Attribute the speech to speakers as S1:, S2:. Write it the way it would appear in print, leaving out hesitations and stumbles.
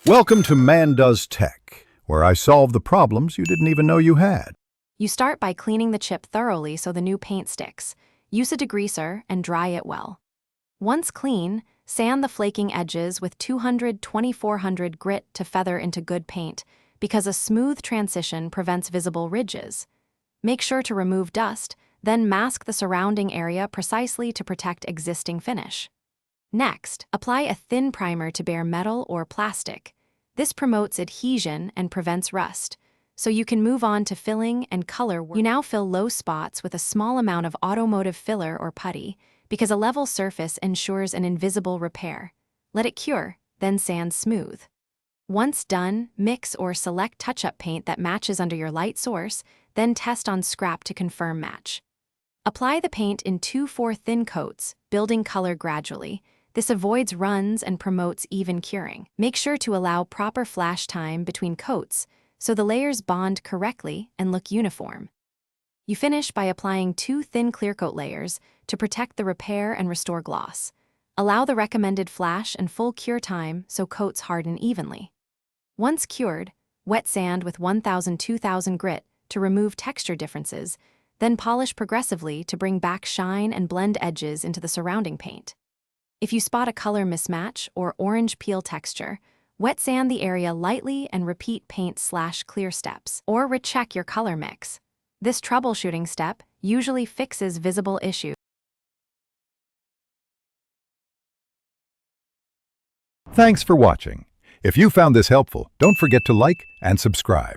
S1: Welcome to Man Does Tech, where I solve the problems you didn't even know you had.
S2: You start by cleaning the chip thoroughly so the new paint sticks. Use a degreaser and dry it well. Once clean, sand the flaking edges with 200-2400 grit to feather into good paint, because a smooth transition prevents visible ridges. Make sure to remove dust, then mask the surrounding area precisely to protect existing finish. Next, apply a thin primer to bare metal or plastic. This promotes adhesion and prevents rust, so you can move on to filling and color work. You now fill low spots with a small amount of automotive filler or putty, because a level surface ensures an invisible repair. Let it cure, then sand smooth. Once done, mix or select touch-up paint that matches under your light source, then test on scrap to confirm match. Apply the paint in 2-4 thin coats, building color gradually. This avoids runs and promotes even curing. Make sure to allow proper flash time between coats so the layers bond correctly and look uniform. You finish by applying 2 thin clear coat layers to protect the repair and restore gloss. Allow the recommended flash and full cure time so coats harden evenly. Once cured, wet sand with 1000-2000 grit to remove texture differences, then polish progressively to bring back shine and blend edges into the surrounding paint. If you spot a color mismatch or orange peel texture, wet sand the area lightly and repeat paint/clear steps, or recheck your color mix. This troubleshooting step usually fixes visible issues.
S1: Thanks for watching. If you found this helpful, don't forget to like and subscribe.